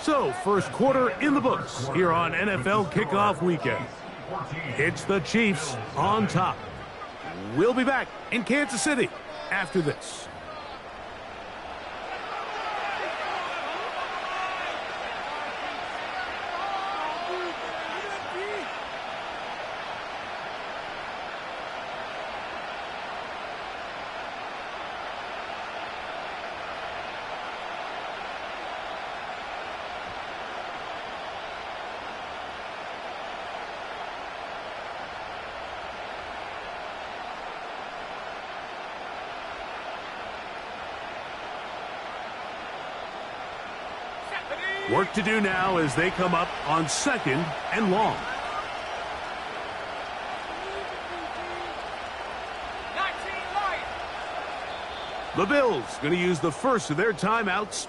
So, first quarter in the books here on NFL Kickoff Weekend. It's the Chiefs on top. We'll be back in Kansas City after this. Work to do now as they come up on 2nd and long. The Bills going to use the first of their timeouts.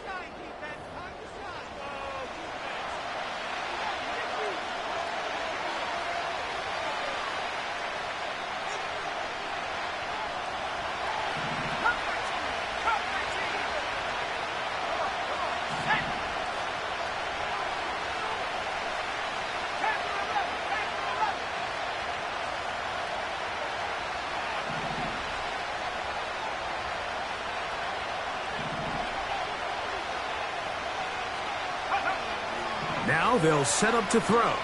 Now they'll set up to throw.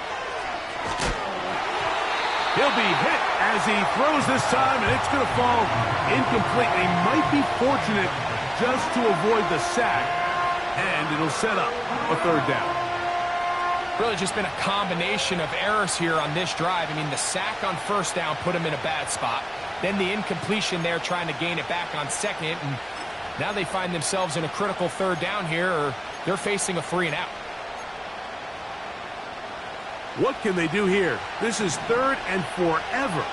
He'll be hit as he throws this time, and it's going to fall incomplete. He might be fortunate just to avoid the sack, and it'll set up a 3rd down. Really just been a combination of errors here on this drive. I mean, the sack on 1st down put him in a bad spot. Then the incompletion there trying to gain it back on 2nd, and now they find themselves in a critical 3rd down here, or they're facing a 3 and out. What can they do here? This is 3rd and forever.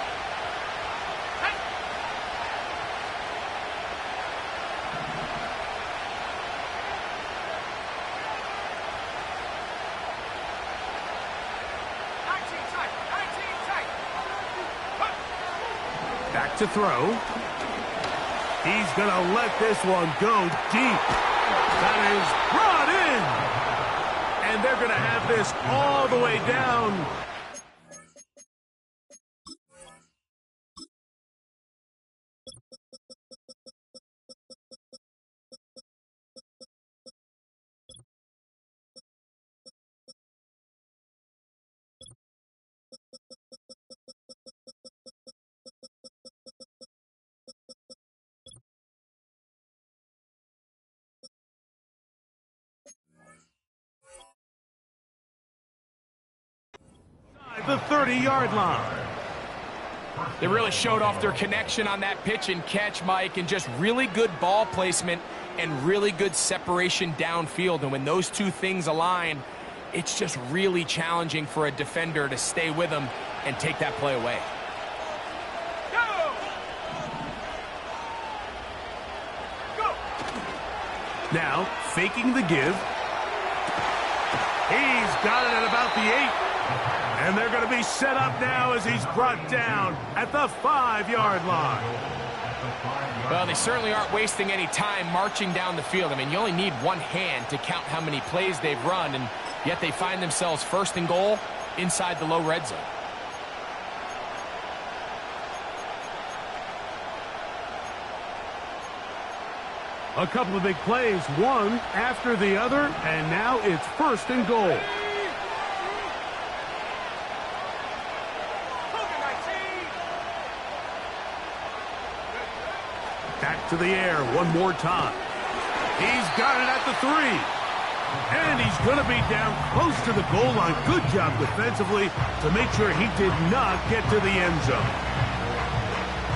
Back to throw. He's going to let this one go deep. That is brought in. And they're going to have this all the way down. The 30-yard line. They really showed off their connection on that pitch and catch, Mike, and just really good ball placement and really good separation downfield. And when those two things align, it's just really challenging for a defender to stay with them and take that play away. Now, faking the give. He's got it at about the 8. And they're going to be set up now as he's brought down at the 5-yard line. Well, they certainly aren't wasting any time marching down the field. I mean, you only need one hand to count how many plays they've run, and yet they find themselves 1st and goal inside the low red zone. A couple of big plays, one after the other, and now it's 1st and goal. Back to the air one more time. He's got it at the 3. And he's going to be down close to the goal line. Good job defensively to make sure he did not get to the end zone.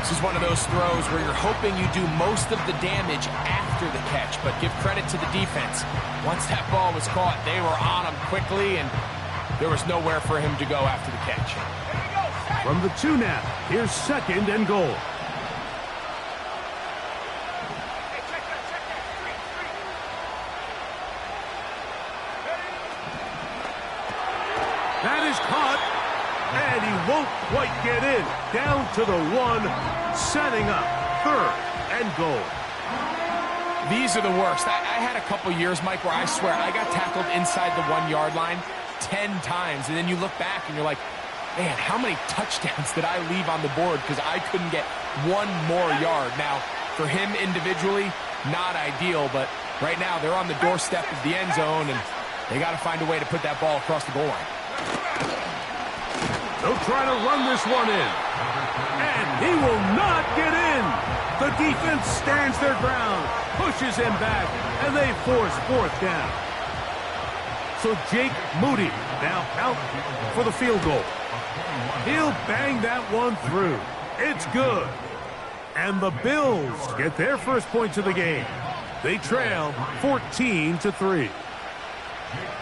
This is one of those throws where you're hoping you do most of the damage after the catch, but give credit to the defense. Once that ball was caught, they were on him quickly, and there was nowhere for him to go after the catch. From the 2 now, here's 2nd and goal. That is caught, and he won't quite get in. Down to the 1, setting up 3rd and goal. These are the worst. I had a couple years, Mike, where I swear I got tackled inside the 1 yard line 10 times. And then you look back and you're like, man, how many touchdowns did I leave on the board because I couldn't get one more yard? Now, for him individually, not ideal, but right now they're on the doorstep of the end zone, and they got to find a way to put that ball across the goal line. They'll try to run this one in. And he will not get in. The defense stands their ground, pushes him back, and they force fourth down. So Jake Moody now out for the field goal. He'll bang that one through. It's good. And the Bills get their first points of the game. They trail 14-3.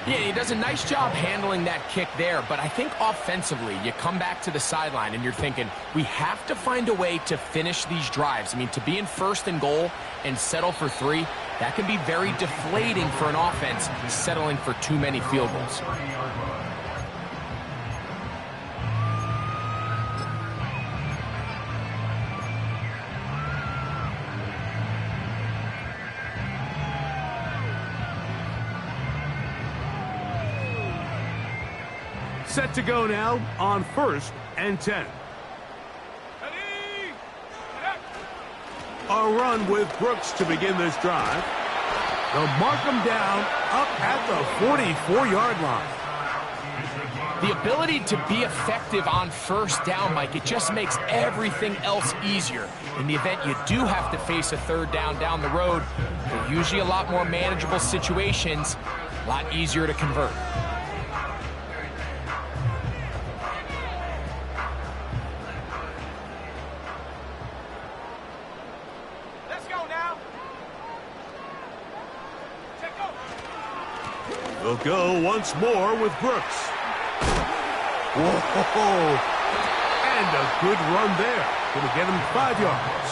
Yeah, he does a nice job handling that kick there, but I think offensively, you come back to the sideline and you're thinking, we have to find a way to finish these drives. I mean, to be in first and goal and settle for 3, that can be very deflating for an offense settling for too many field goals. Set to go now on 1st and 10. A run with Brooks to begin this drive. They'll mark him down up at the 44-yard line. The ability to be effective on first down, Mike, it just makes everything else easier. In the event you do have to face a third down the road, they're usually a lot more manageable situations, a lot easier to convert. They'll go once more with Brooks. Whoa! And a good run there. Going to get him 5 yards.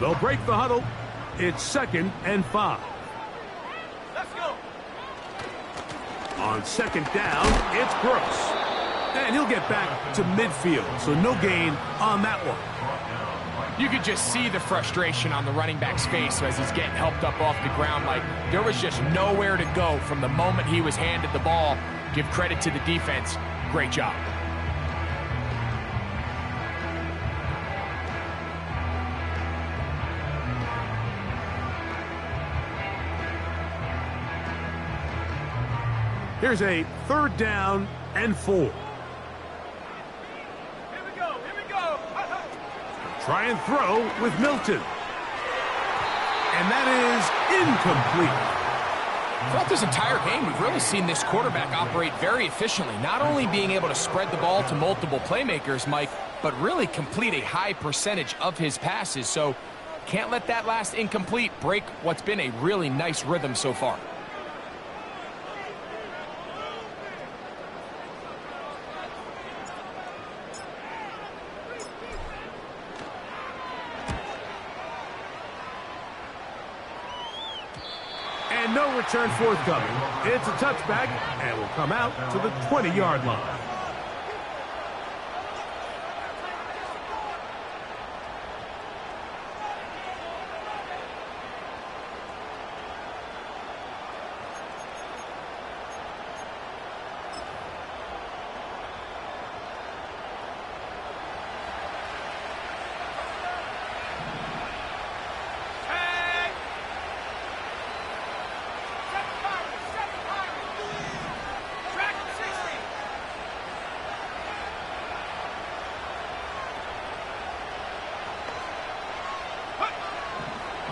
They'll break the huddle. It's 2nd and 5. On 2nd down, it's Brooks. And he'll get back to midfield, so no gain on that one. You could just see the frustration on the running back's face as he's getting helped up off the ground. Like, there was just nowhere to go from the moment he was handed the ball. Give credit to the defense. Great job. Here's a 3rd down and 4. Here we go. Try and throw with Milton. And that is incomplete. Throughout this entire game, we've really seen this quarterback operate very efficiently, not only being able to spread the ball to multiple playmakers, Mike, but really complete a high percentage of his passes. So can't let that last incomplete break what's been a really nice rhythm so far. And no return forthcoming. It's a touchback and will come out to the 20-yard line.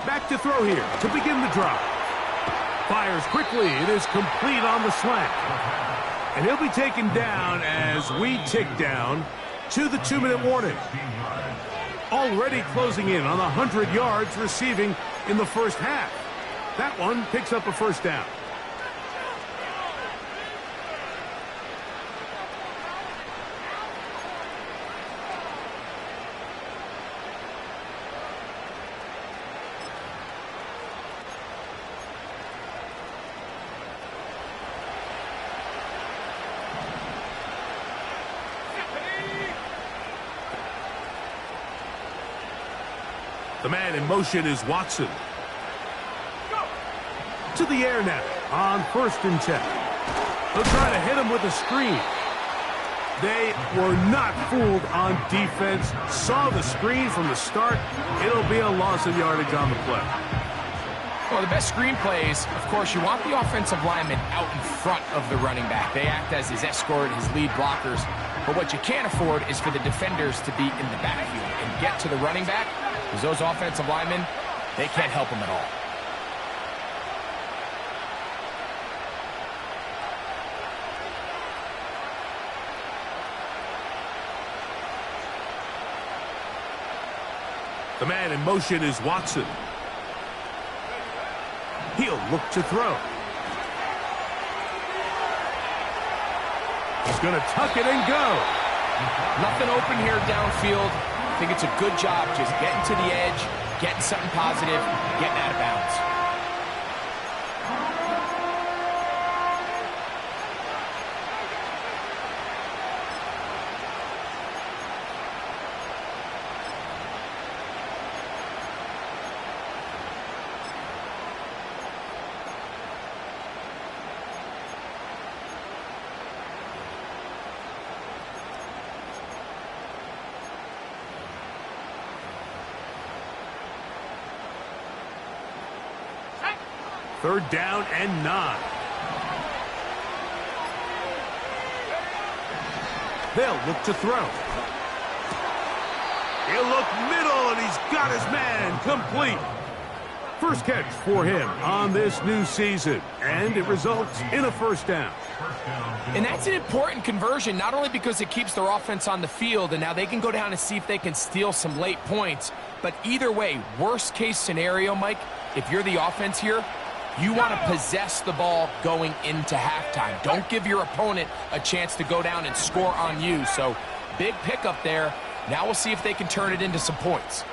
Back to throw here to begin the drive. Fires quickly. It is complete on the slant. And he'll be taken down as we tick down to the 2-minute warning. Already closing in on 100 yards receiving in the first half. That one picks up a first down. The man in motion is Watson. To the air now on 1st and 10. They'll try to hit him with a screen. They were not fooled on defense. Saw the screen from the start. It'll be a loss of yardage on the play. Well, the best screen plays, of course, you want the offensive lineman out in front of the running back. They act as his escort, his lead blockers. But what you can't afford is for the defenders to be in the backfield and get to the running back, because those offensive linemen, they can't help him at all. The man in motion is Watson. He'll look to throw. He's going to tuck it and go. Nothing open here downfield. I think it's a good job just getting to the edge, getting something positive, getting out of bounds. Third down and 9. They'll look to throw. He'll look middle, and he's got his man complete. First catch for him on this new season, and it results in a first down. And that's an important conversion, not only because it keeps their offense on the field, and now they can go down and see if they can steal some late points, but either way, worst case scenario, Mike, if you're the offense here, you want to possess the ball going into halftime. Don't give your opponent a chance to go down and score on you. So, big pickup there. Now we'll see if they can turn it into some points.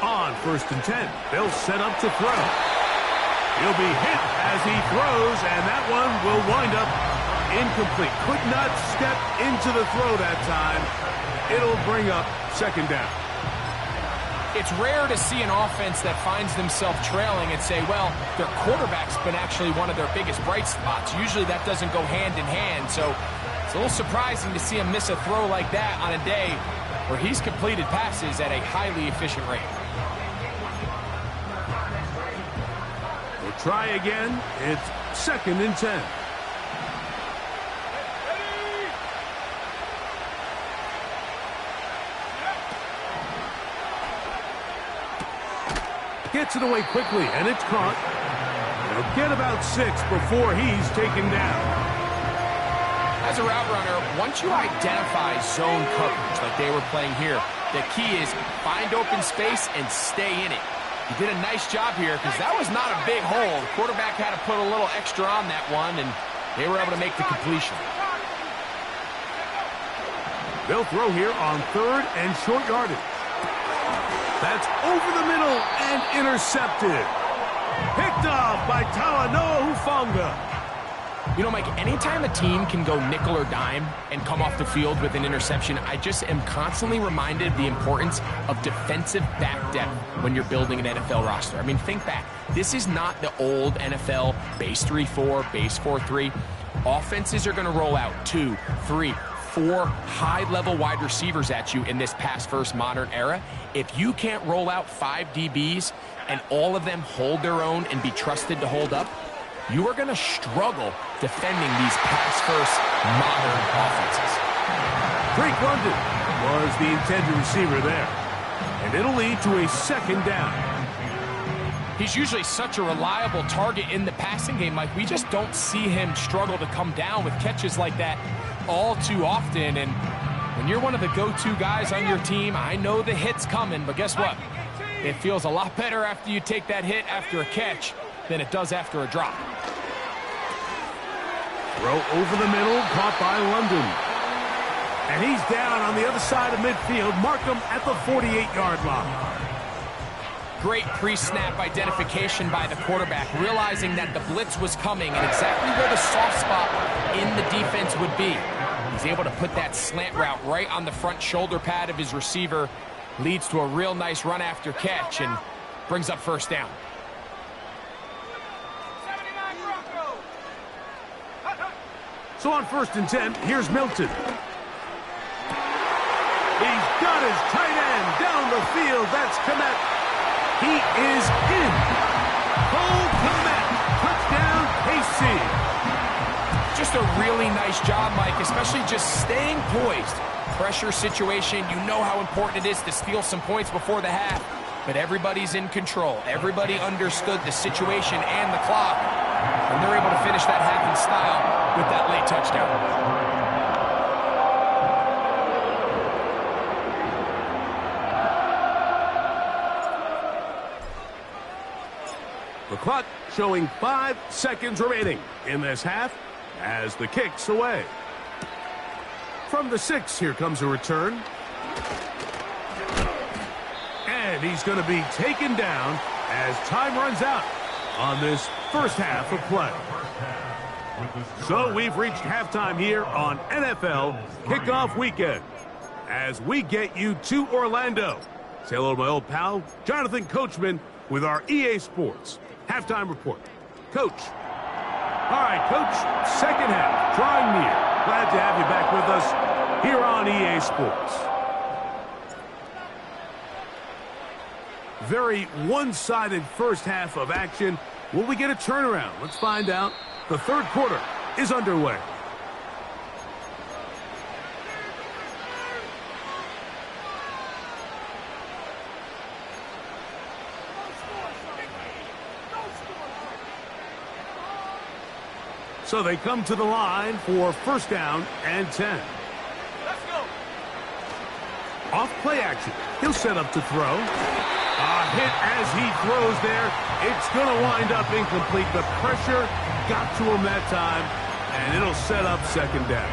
On 1st and 10, they'll set up to throw. He'll be hit as he throws, and that one will wind up incomplete. Could not step into the throw that time. It'll bring up 2nd down. It's rare to see an offense that finds themselves trailing and say, well, their quarterback's been actually one of their biggest bright spots. Usually that doesn't go hand in hand, so it's a little surprising to see him miss a throw like that on a day where he's completed passes at a highly efficient rate. We'll try again. It's 2nd and 10. Gets it away quickly, and it's caught. They'll get about 6 before he's taken down. As a route runner, once you identify zone coverage like they were playing here, the key is find open space and stay in it. You did a nice job here because that was not a big hole. The quarterback had to put a little extra on that one, and they were able to make the completion. They'll throw here on 3rd and short yardage. That's over the middle and intercepted. Picked off by Talanoa Hufanga. You know, Mike, anytime a team can go nickel or dime and come off the field with an interception, I just am constantly reminded of the importance of defensive back depth when you're building an NFL roster. I mean, think back. This is not the old NFL base 3-4, base 4-3. Offenses are going to roll out 2, 3, 4 high-level wide receivers at you in this pass-first modern era. If you can't roll out 5 DBs and all of them hold their own and be trusted to hold up, you are going to struggle defending these pass-first modern offenses. Drake London was the intended receiver there, and it'll lead to a 2nd down. He's usually such a reliable target in the passing game, Mike. We just don't see him struggle to come down with catches like that all too often. And when you're one of the go-to guys on your team, I know the hit's coming, but guess what? It feels a lot better after you take that hit after a catch than it does after a drop. Throw over the middle, caught by London. And he's down on the other side of midfield. Mark him at the 48-yard line. Great pre-snap identification by the quarterback, realizing that the blitz was coming and exactly where the soft spot in the defense would be. He's able to put that slant route right on the front shoulder pad of his receiver, leads to a real nice run after catch and brings up first down. So on 1st and 10, here's Milton. He's got his tight end down the field. That's Komet. He is in. Cole Komet. Touchdown, KC. Just a really nice job, Mike, especially just staying poised. Pressure situation, you know how important it is to steal some points before the half. But everybody's in control. Everybody understood the situation and the clock. And they're able to finish that half in style with that late touchdown. The clock showing 5 seconds remaining in this half as the kick's away. From the 6, here comes a return. And he's going to be taken down as time runs out on this first half of play. So we've reached halftime here on NFL Kickoff Weekend as we get you to Orlando. Say hello to my old pal, Jonathan Coachman, with our EA Sports Halftime Report. Coach. All right, Coach, second half, drawing near. Glad to have you back with us here on EA Sports. Very one-sided first half of action. Will we get a turnaround? Let's find out. The third quarter is underway. So they come to the line for first down and 10. Let's go. Off play action. He'll set up to throw. A hit as he throws there. It's going to wind up incomplete. The pressure got to him that time, and it'll set up second down.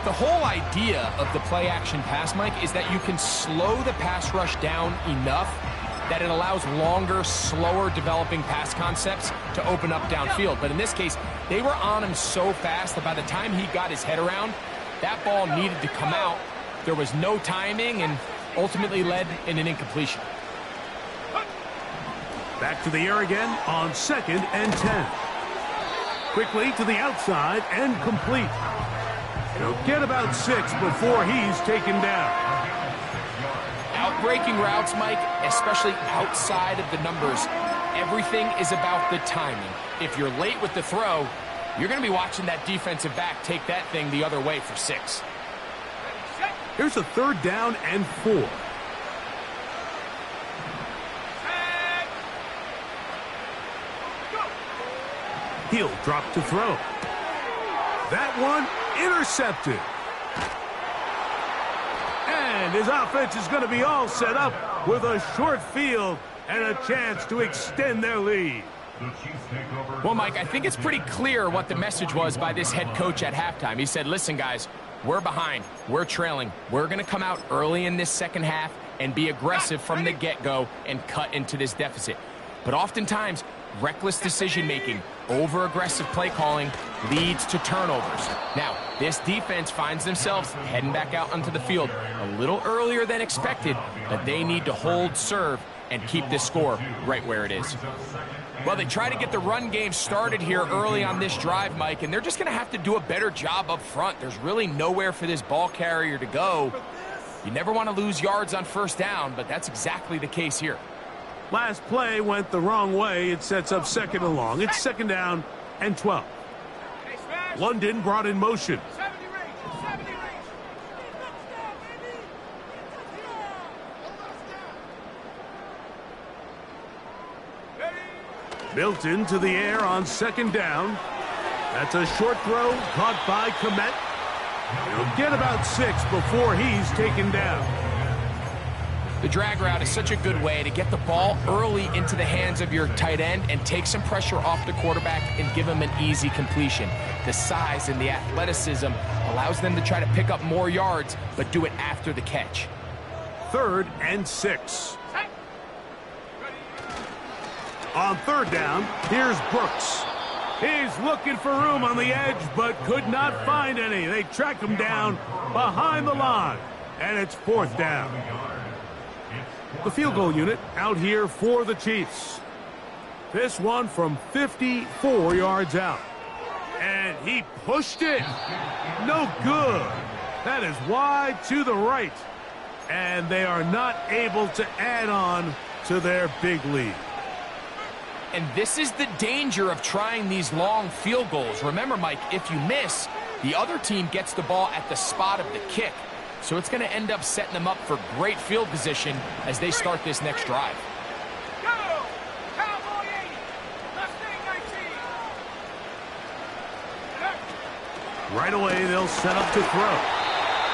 The whole idea of the play action pass, Mike, is that you can slow the pass rush down enough that it allows longer, slower developing pass concepts to open up downfield. But in this case, they were on him so fast that by the time he got his head around, that ball needed to come out. There was no timing and ultimately led in an incompletion. Back to the air again on 2nd and 10. Quickly to the outside and complete. He'll get about 6 before he's taken down. Outbreaking routes, Mike, especially outside of the numbers, everything is about the timing. If you're late with the throw, you're going to be watching that defensive back take that thing the other way for 6. Here's a 3rd down and 4. He'll drop to throw. That one intercepted. And his offense is going to be all set up with a short field and a chance to extend their lead. Well, Mike, I think it's pretty clear what the message was by this head coach at halftime. He said, listen, guys, we're behind. We're trailing. We're going to come out early in this second half and be aggressive from the get-go and cut into this deficit. But oftentimes, reckless decision-making, over-aggressive play calling leads to turnovers. Now, this defense finds themselves heading back out onto the field a little earlier than expected, but they need to hold serve and keep this score right where it is. Well, they try to get the run game started here early on this drive, Mike, and they're just going to have to do a better job up front. There's really nowhere for this ball carrier to go. You never want to lose yards on first down, but that's exactly the case here. Last play went the wrong way. It sets up 2nd and long. It's 2nd down and 12. London brought in motion. Milton to the air on 2nd down. That's a short throw caught by Komet. He'll get about 6 before he's taken down. The drag route is such a good way to get the ball early into the hands of your tight end and take some pressure off the quarterback and give him an easy completion. The size and the athleticism allows them to try to pick up more yards, but do it after the catch. 3rd and 6. On 3rd down, here's Brooks. He's looking for room on the edge, but could not find any. They track him down behind the line, and it's 4th down. The field goal unit out here for the Chiefs. This one from 54 yards out. And he pushed it. No good. That is wide to the right. And they are not able to add on to their big lead. And this is the danger of trying these long field goals. Remember, Mike, if you miss, the other team gets the ball at the spot of the kick. So it's going to end up setting them up for great field position as they start this next drive. Right away, they'll set up to throw.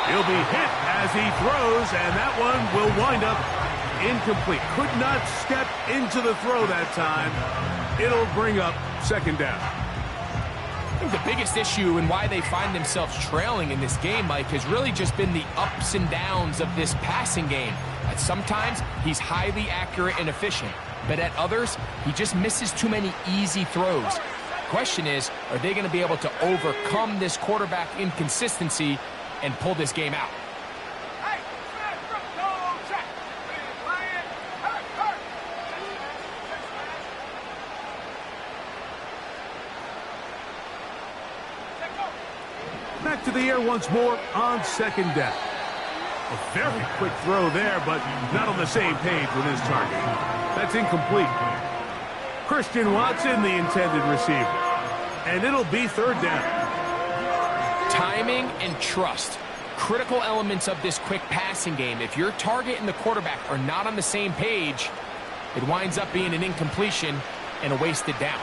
He'll be hit as he throws, and that one will wind up incomplete. Could not step into the throw that time. It'll bring up second down. I think the biggest issue and why they find themselves trailing in this game, Mike, has really just been the ups and downs of this passing game. At sometimes, he's highly accurate and efficient, but at others, he just misses too many easy throws. Question is, are they going to be able to overcome this quarterback inconsistency and pull this game out? Back to the air once more on second down. A very quick throw there, but not on the same page with his target. That's incomplete. Christian Watson, the intended receiver. And it'll be third down. Timing and trust. Critical elements of this quick passing game. If your target and the quarterback are not on the same page, it winds up being an incompletion and a wasted down.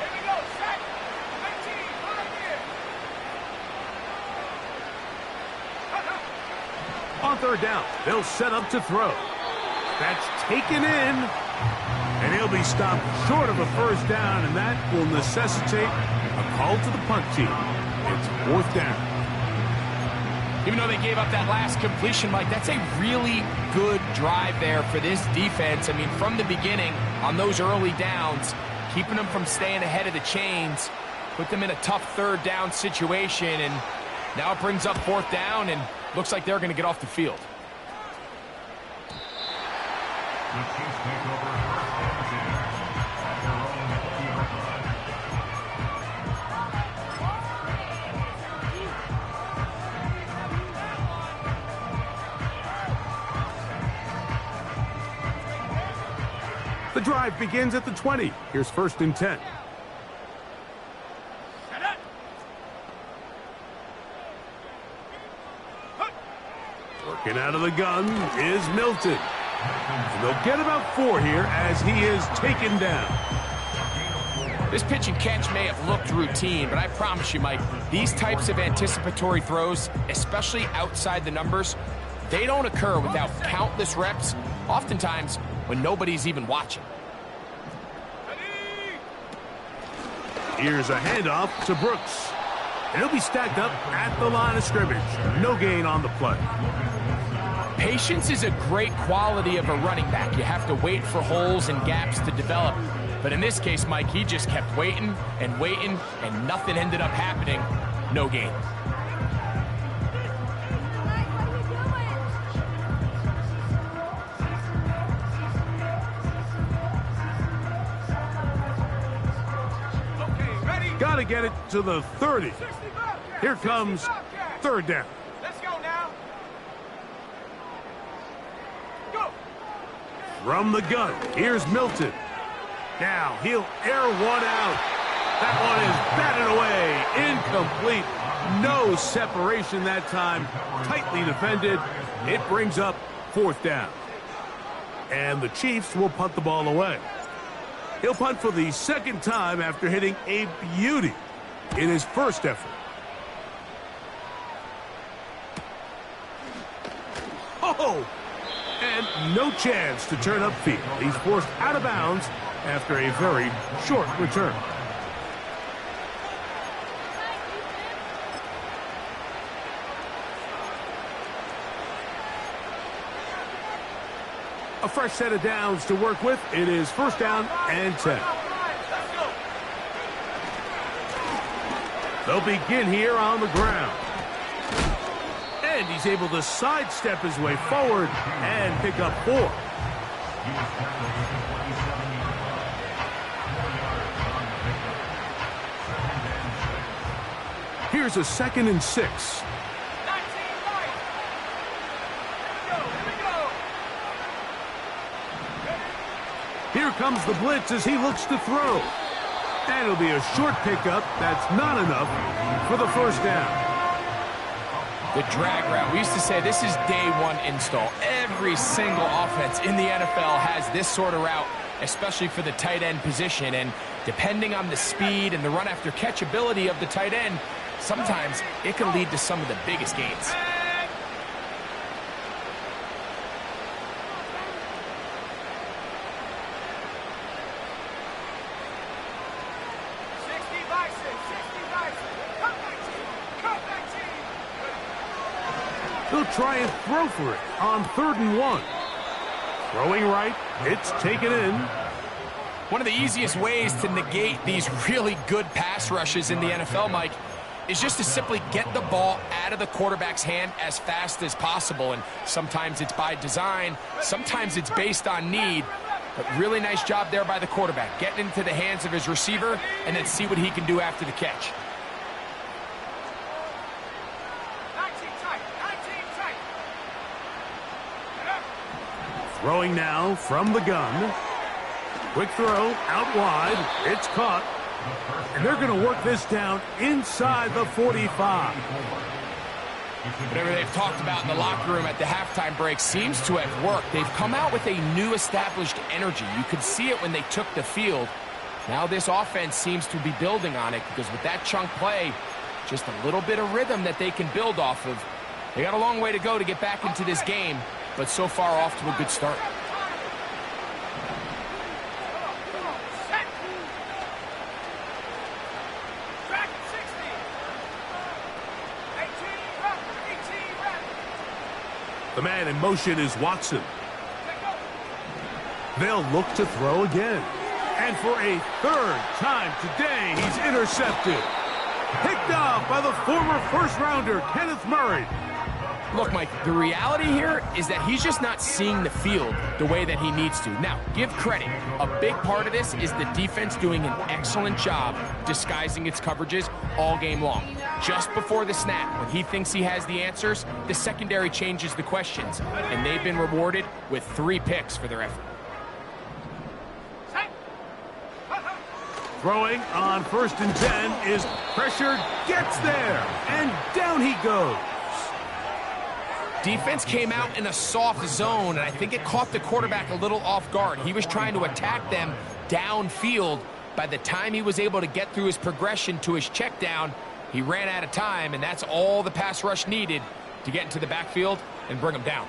On third down, they'll set up to throw. That's taken in. And he'll be stopped short of a first down, and that will necessitate a call to the punt team. It's fourth down. Even though they gave up that last completion, Mike, that's a really good drive there for this defense. I mean, from the beginning, on those early downs, keeping them from staying ahead of the chains, put them in a tough third down situation, and now it brings up fourth down, and looks like they're going to get off the field. The drive begins at the 20. Here's first and 10. Working out of the gun is Milton. And they'll get about 4 here as he is taken down. This pitch and catch may have looked routine, but I promise you, Mike, these types of anticipatory throws, especially outside the numbers, they don't occur without countless reps, oftentimes when nobody's even watching. Here's a handoff to Brooks. And he'll be stacked up at the line of scrimmage. No gain on the play. Patience is a great quality of a running back. You have to wait for holes and gaps to develop. But in this case, Mike, he just kept waiting, and nothing ended up happening. No gain. Got to get it to the 30. Here comes third down. Let's go now. Go. From the gun, here's Milton. Now he'll air one out. That one is batted away. Incomplete. No separation that time. Tightly defended. It brings up fourth down. And the Chiefs will punt the ball away. He'll punt for the second time after hitting a beauty in his first effort. Oh! And no chance to turn upfield. He's forced out of bounds after a very short return. A fresh set of downs to work with. It is first down and 10. They'll begin here on the ground. And he's able to sidestep his way forward and pick up 4. Here's a 2nd and 6. 19 right. Here we go. Here comes the blitz as he looks to throw. And it'll be a short pickup. That's not enough for the first down. The drag route. We used to say this is day one install. Every single offense in the NFL has this sort of route, especially for the tight end position. And depending on the speed and the run after catch ability of the tight end, sometimes it can lead to some of the biggest gains. He'll try and throw for it on 3rd and 1. Throwing right, it's taken in. One of the easiest ways to negate these really good pass rushes in the NFL, Mike, is just to simply get the ball out of the quarterback's hand as fast as possible. And sometimes it's by design, sometimes it's based on need. But really nice job there by the quarterback, getting into the hands of his receiver and then see what he can do after the catch. Throwing now from the gun. Quick throw out wide. It's caught. And they're going to work this down inside the 45. Whatever they've talked about in the locker room at the halftime break seems to have worked. They've come out with a new established energy. You could see it when they took the field. Now this offense seems to be building on it because with that chunk play, just a little bit of rhythm that they can build off of. They got a long way to go to get back into this game, but so far off to a good start. The man in motion is Watson. They'll look to throw again. And for a 3rd time today, he's intercepted. Picked off by the former first-rounder, Kenneth Murray. Look, Mike, the reality here is that he's just not seeing the field the way that he needs to. Now, give credit. A big part of this is the defense doing an excellent job disguising its coverages all game long. Just before the snap, when he thinks he has the answers, the secondary changes the questions, and they've been rewarded with 3 picks for their effort. Throwing on 1st and 10 is pressured, gets there, and down he goes. Defense came out in a soft zone, and I think it caught the quarterback a little off guard. He was trying to attack them downfield. By the time he was able to get through his progression to his check down, he ran out of time, and that's all the pass rush needed to get into the backfield and bring him down.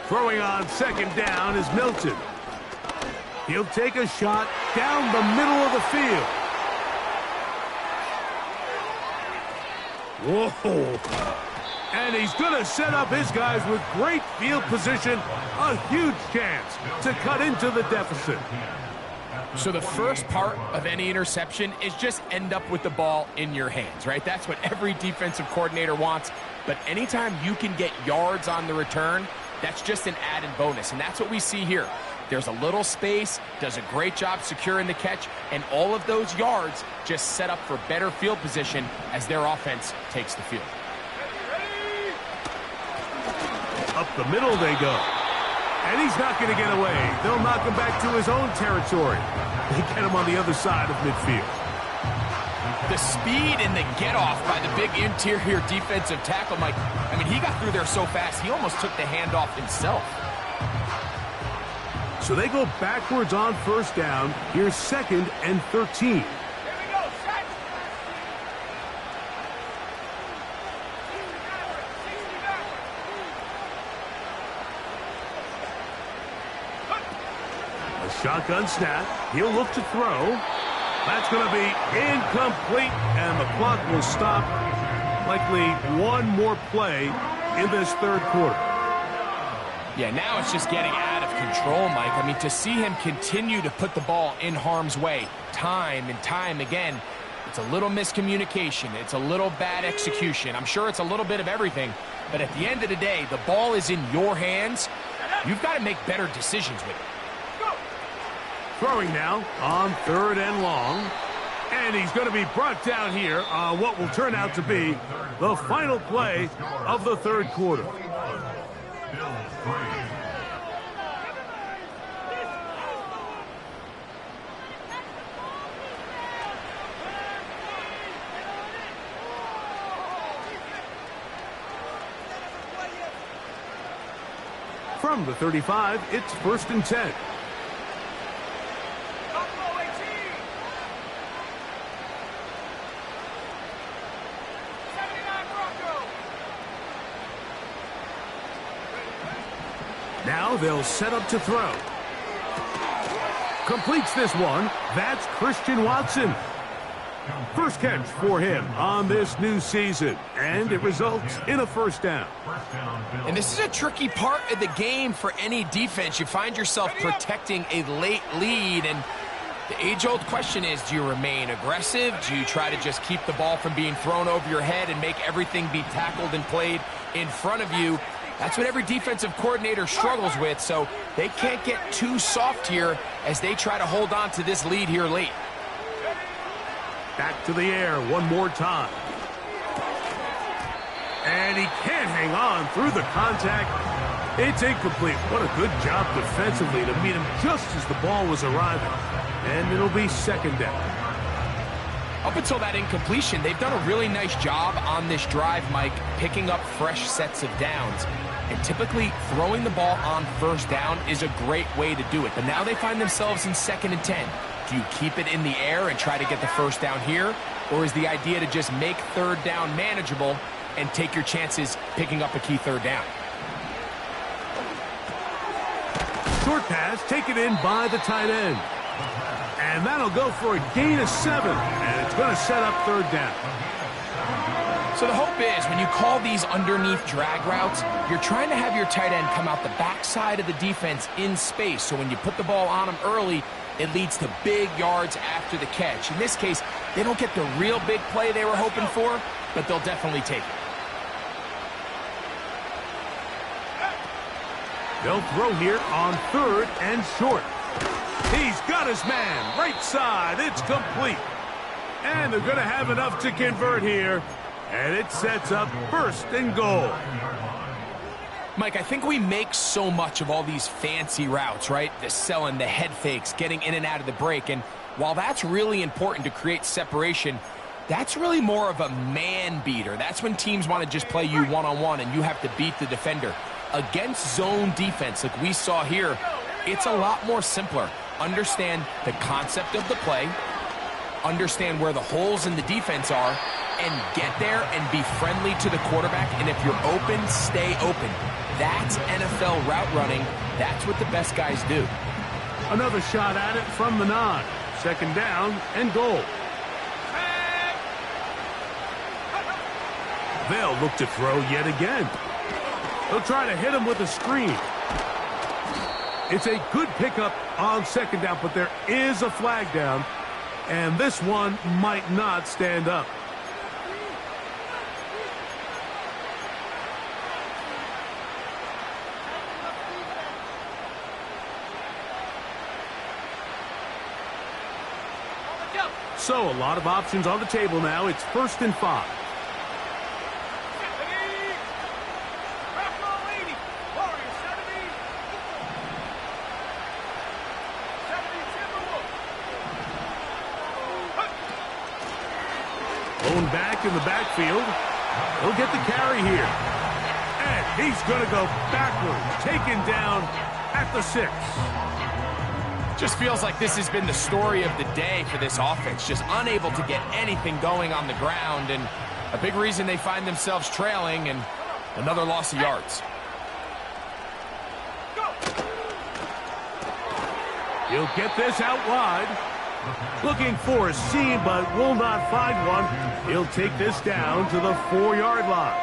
Throwing on 2nd down is Milton. He'll take a shot down the middle of the field. Whoa. And he's going to set up his guys with great field position. A huge chance to cut into the deficit. So the first part of any interception is just end up with the ball in your hands, right? That's what every defensive coordinator wants. But anytime you can get yards on the return, that's just an added bonus. And that's what we see here. There's a little space, does a great job securing the catch, and all of those yards just set up for better field position as their offense takes the field. Up the middle they go. And he's not going to get away. They'll knock him back to his own territory. They get him on the other side of midfield. The speed and the get-off by the big interior defensive tackle, Mike. I mean, he got through there so fast, he almost took the handoff himself. So they go backwards on 1st down. Here's 2nd and 13. Shotgun snap. He'll look to throw. That's going to be incomplete, and the clock will stop. Likely one more play in this 3rd quarter. Yeah, now it's just getting out of control, Mike. I mean, to see him continue to put the ball in harm's way time and time again, it's a little miscommunication. It's a little bad execution. I'm sure it's a little bit of everything, but at the end of the day, the ball is in your hands. you've got to make better decisions with it. Throwing now on 3rd and long. And he's going to be brought down here on what will turn out to be the final play of the 3rd quarter. From the 35, it's 1st and 10. Now they'll set up to throw. Completes this one. That's Christian Watson. First catch for him on this new season, and it results in a 1st down. And this is a tricky part of the game for any defense. You find yourself protecting a late lead, and the age-old question is, do you remain aggressive? Do you try to just keep the ball from being thrown over your head and make everything be tackled and played in front of you? That's what every defensive coordinator struggles with, so they can't get too soft here as they try to hold on to this lead here late. Back to the air one more time. And he can't hang on through the contact. It's incomplete. What a good job defensively to meet him just as the ball was arriving. And it'll be 2nd down. Up until that incompletion, they've done a really nice job on this drive, Mike, picking up fresh sets of downs. And typically, throwing the ball on 1st down is a great way to do it. But now they find themselves in 2nd and 10. Do you keep it in the air and try to get the 1st down here? Or is the idea to just make 3rd down manageable and take your chances picking up a key 3rd down? Short pass taken in by the tight end. And that'll go for a gain of 7. And it's going to set up 3rd down. So the hope is when you call these underneath drag routes, you're trying to have your tight end come out the backside of the defense in space. So when you put the ball on him early, it leads to big yards after the catch. In this case, they don't get the real big play they were hoping for, but they'll definitely take it. They'll throw here on 3rd and short. He's got his man right side. It's complete. And they're going to have enough to convert here. And it sets up 1st and goal. Mike, I think we make so much of all these fancy routes, right? The selling, the head fakes, getting in and out of the break. And while that's really important to create separation, that's really more of a man beater. That's when teams want to just play you one-on-one and you have to beat the defender. Against zone defense like we saw here, it's a lot more simpler. Understand the concept of the play, understand where the holes in the defense are, and get there and be friendly to the quarterback. And if you're open, stay open. That's NFL route running. That's what the best guys do. Another shot at it from the 9. 2nd down and goal. They'll look to throw yet again. They'll try to hit him with a screen. It's a good pickup on 2nd down, but there is a flag down, and this one might not stand up. So a lot of options on the table now. It's 1st and 5. Going back in the backfield. He'll get the carry here. And he's going to go backwards. Taken down at the 6. Just feels like this has been the story of the day for this offense. Just unable to get anything going on the ground. And a big reason they find themselves trailing and another loss of yards. He'll get this out wide. Looking for a seam, but will not find one. He'll take this down to the 4-yard line.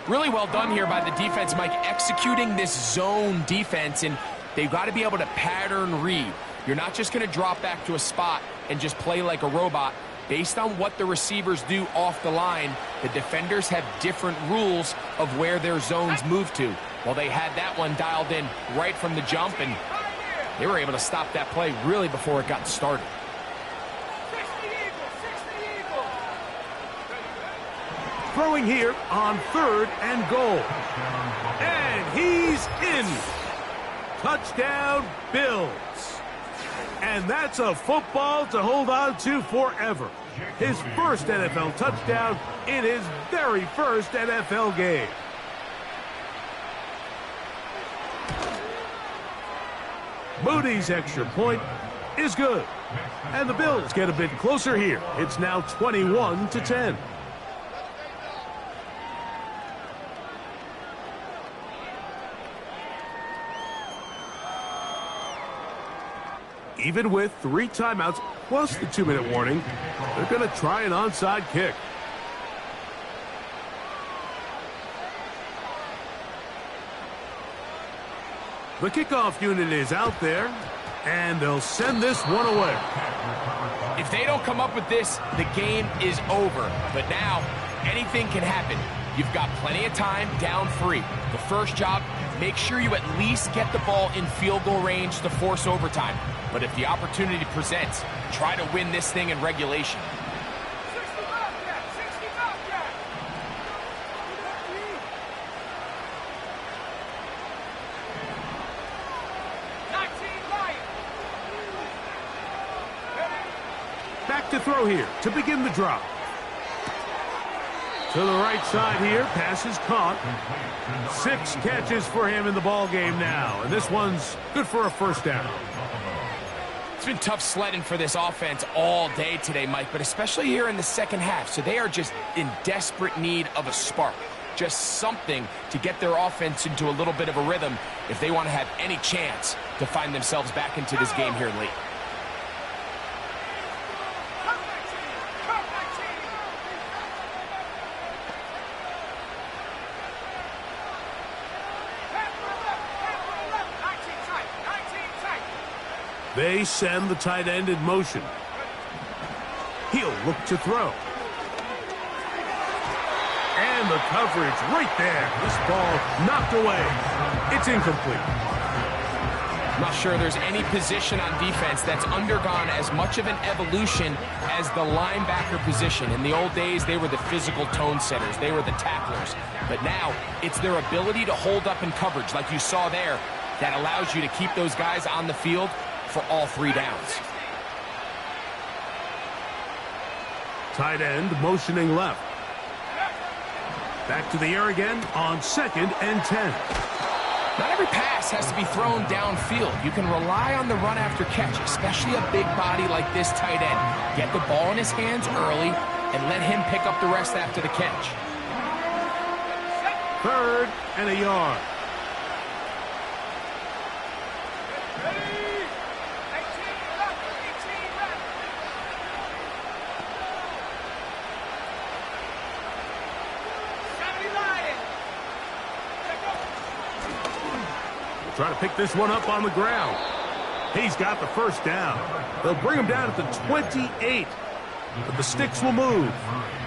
Really well done here by the defense, Mike, executing this zone defense, and they've got to be able to pattern read. You're not just going to drop back to a spot and just play like a robot. Based on what the receivers do off the line, the defenders have different rules of where their zones move to. Well, they had that one dialed in right from the jump, and they were able to stop that play really before it got started. 60 Eagles, 60 Eagles. Throwing here on 3rd and goal. And he's in. Touchdown, Bills. And that's a football to hold on to forever. His first NFL touchdown in his very first NFL game. Moody's extra point is good. And the Bills get a bit closer here. It's now 21-10. Even with 3 timeouts plus the 2-minute warning, they're going to try an onside kick. The kickoff unit is out there, and they'll send this one away. If they don't come up with this, the game is over. But now, anything can happen. You've got plenty of time, down 3. The first job, make sure you at least get the ball in field goal range to force overtime. But if the opportunity presents, try to win this thing in regulation. 60 Bobcat, 60 Bobcat. 19 Lions. Back to throw here to begin the drop. To the right side here, pass is caught. 6 catches for him in the ball game now, and this one's good for a first down. It's been tough sledding for this offense all day today, Mike, but especially here in the second half. So they are just in desperate need of a spark, just something to get their offense into a little bit of a rhythm if they want to have any chance to find themselves back into this game here late. They send the tight end in motion. He'll look to throw. And the coverage right there. This ball knocked away. It's incomplete. I'm not sure there's any position on defense that's undergone as much of an evolution as the linebacker position. In the old days, they were the physical tone setters. They were the tacklers. But now, it's their ability to hold up in coverage, like you saw there, that allows you to keep those guys on the field for all 3 downs. Tight end motioning left. Back to the air again on 2nd and 10. Not every pass has to be thrown downfield. You can rely on the run after catch, especially a big body like this tight end. Get the ball in his hands early and let him pick up the rest after the catch. 3rd and a yard. Trying to pick this one up on the ground. He's got the first down. They'll bring him down at the 28. But the sticks will move.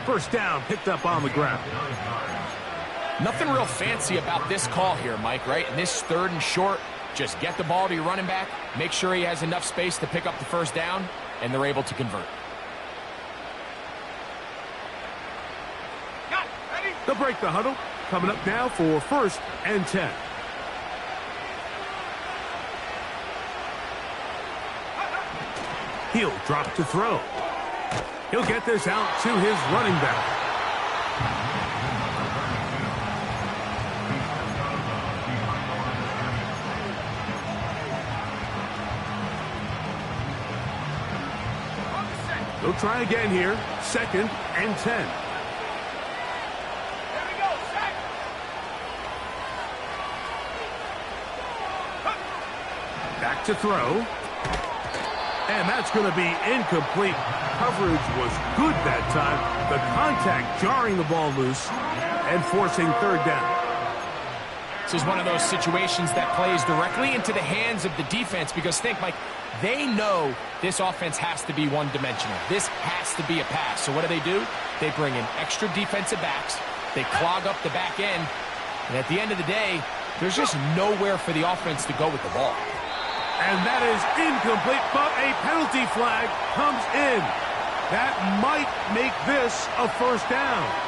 First down picked up on the ground. Nothing real fancy about this call here, Mike, right? And this 3rd and short, just get the ball to your running back, make sure he has enough space to pick up the first down, and they're able to convert. They'll break the huddle. Coming up now for 1st and 10. He'll drop to throw. He'll get this out to his running back. They'll try again here. 2nd and 10. Back to throw. And that's going to be incomplete. Coverage was good that time. The contact jarring the ball loose and forcing 3rd down. This is one of those situations that plays directly into the hands of the defense because think, Mike, they know this offense has to be one-dimensional. This has to be a pass. So what do? They bring in extra defensive backs. They clog up the back end. And at the end of the day, There's just nowhere for the offense to go with the ball. And that is incomplete, but a penalty flag comes in. That might make this a first down.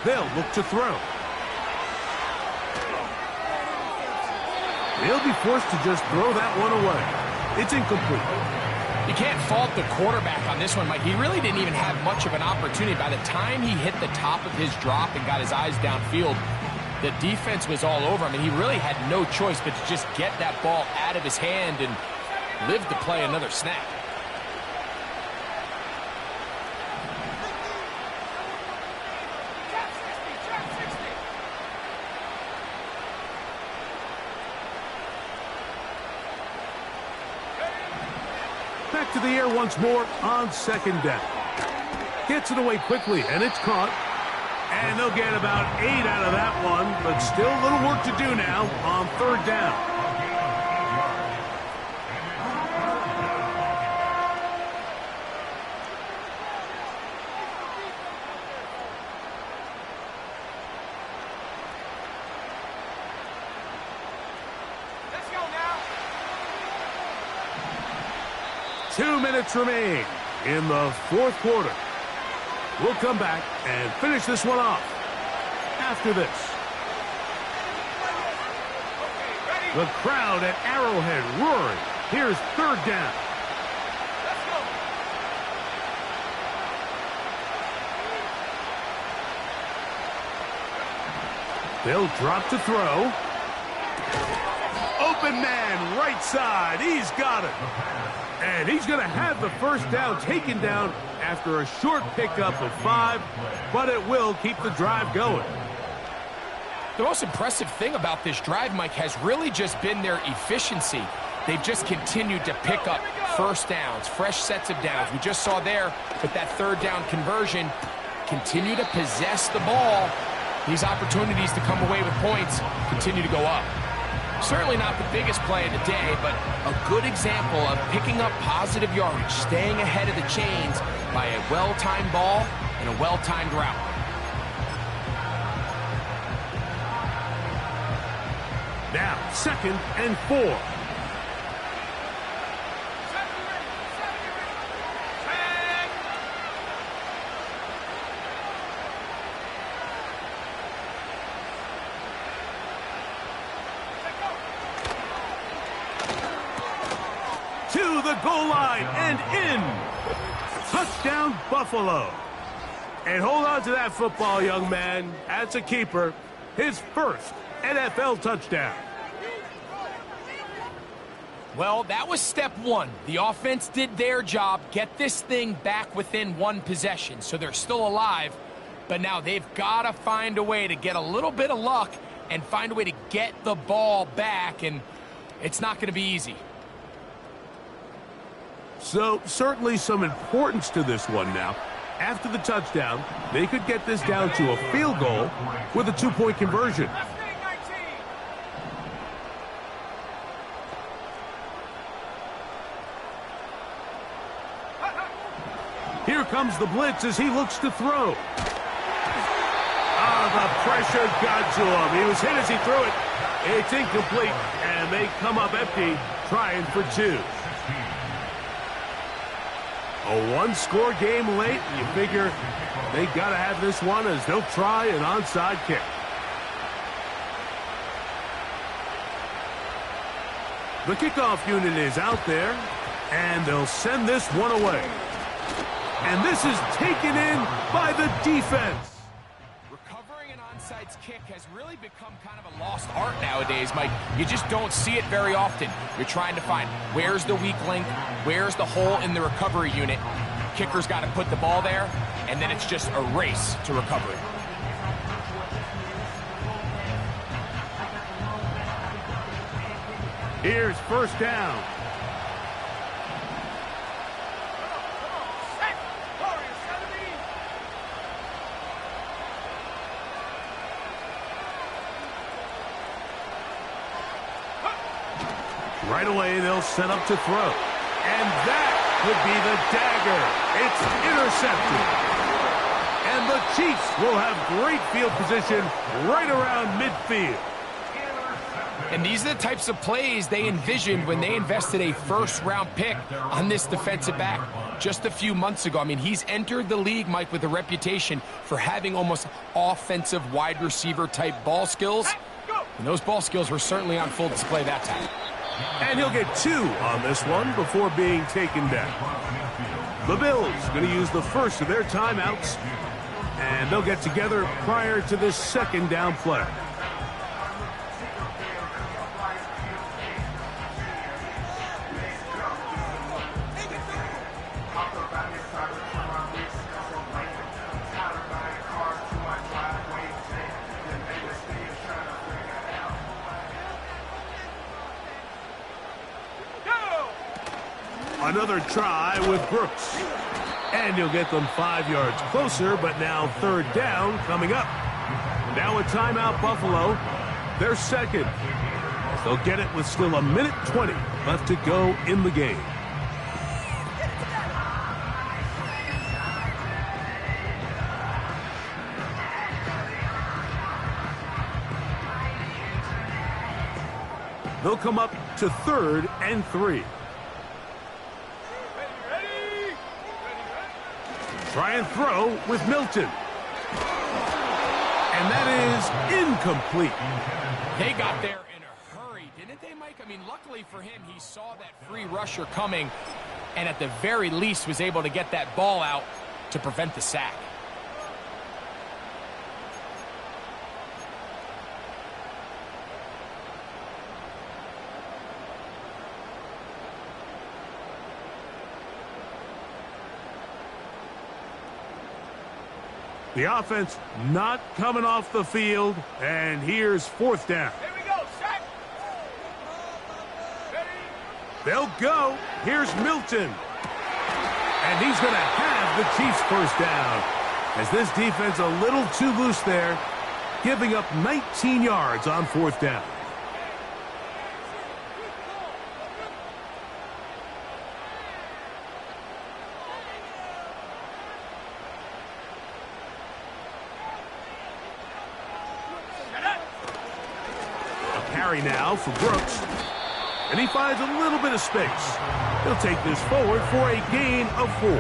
They'll look to throw. They'll be forced to just throw that one away. It's incomplete. You can't fault the quarterback on this one, Mike. He really didn't even have much of an opportunity. By the time he hit the top of his drop and got his eyes downfield, the defense was all over him, and he really had no choice but to just get that ball out of his hand and live to play another snap. Back to the air once more on second down. Gets it away quickly, and it's caught. And they'll get about 8 out of that one, but still a little work to do now on third down. Let's go now. 2 minutes remain in the fourth quarter. We'll come back and finish this one off after this. The crowd at Arrowhead roaring. Here's third down. Let's go. They'll drop to throw. Open man, right side. He's got it. And he's going to have the first down taken down after a short pickup of 5, but it will keep the drive going. The most impressive thing about this drive, Mike, has really just been their efficiency. They've just continued to pick up first downs, fresh sets of downs. We just saw there with that third down conversion, continue to possess the ball. These opportunities to come away with points continue to go up. Certainly not the biggest play of the day, but a good example of picking up positive yardage, staying ahead of the chains by a well-timed ball and a well-timed route. Now, 2nd and 4. To the goal line and in. Touchdown, Buffalo. And hold on to that football, young man. That's a keeper. His first NFL touchdown. Well, that was step one. The offense did their job, get this thing back within one possession, so they're still alive. But now they've got to find a way to get a little bit of luck and find a way to get the ball back, and it's not going to be easy. So, certainly some importance to this one now. After the touchdown, they could get this down to a field goal with a 2-point conversion. Here comes the blitz as he looks to throw. The pressure got to him. He was hit as he threw it. It's incomplete, and they come up empty, trying for 2. A one-score game late. You figure they got to have this one as they'll try an onside kick. The kickoff unit is out there, and they'll send this one away. And this is taken in by the defense. Recovering an onside kick has really become kind of a lost art nowadays, Mike. You just don't see it very often. You're trying to find where's the weak link, where's the hole in the recovery unit. Kicker's got to put the ball there, and then it's just a race to recovery. Here's first down. Set. Warriors. Right away, they'll set up to throw. And that could be the dagger. It's intercepted. And the Chiefs will have great field position right around midfield. And these are the types of plays they envisioned when they invested a first-round pick on this defensive back just a few months ago. I mean, he's entered the league, Mike, with a reputation for having almost offensive wide receiver type ball skills. And those ball skills were certainly on full display that time. And he'll get 2 on this one before being taken down. The Bills going to use the first of their timeouts, and they'll get together prior to this second down play. Another try with Brooks. And he'll get them 5 yards closer, but now third down coming up. Now a timeout, Buffalo. They're second. They'll get it with still 1:20 left to go in the game. They'll come up to 3rd and 3. Try and throw with Milton. And that is incomplete. They got there in a hurry, didn't they, Mike? I mean, luckily for him, he saw that free rusher coming and at the very least was able to get that ball out to prevent the sack. The offense not coming off the field, and here's 4th down. Here we go, set. Ready. They'll go. Here's Milton. And he's going to have the Chiefs first down. As this defense a little too loose there, giving up 19 yards on 4th down. Carry now for Brooks. And he finds a little bit of space. He'll take this forward for a gain of 4.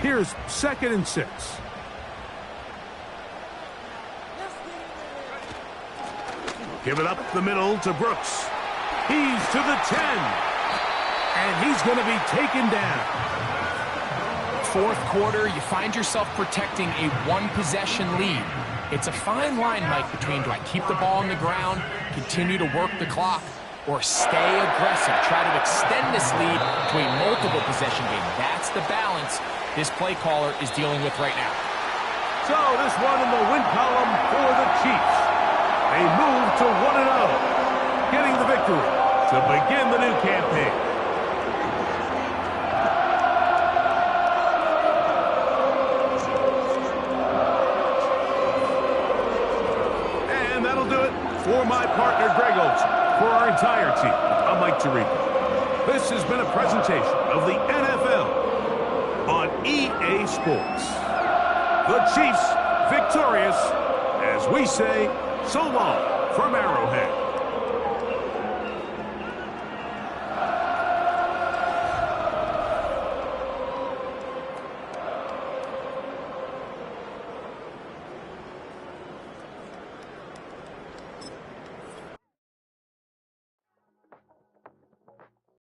Here's 2nd and 6. Give it up the middle to Brooks. He's to the 10. And he's going to be taken down. 4th quarter, you find yourself protecting a 1-possession lead. It's a fine line, Mike, between do I keep the ball on the ground, continue to work the clock, or stay aggressive, try to extend this lead to a multiple possession game. That's the balance this play caller is dealing with right now. So this one in the win column for the Chiefs. They move to 1-0, getting the victory to begin the new campaign. For my partner, Greg Olson, for our entire team, I'm Mike Tirico. This has been a presentation of the NFL on EA Sports. The Chiefs victorious, as we say, so long from Arrowhead.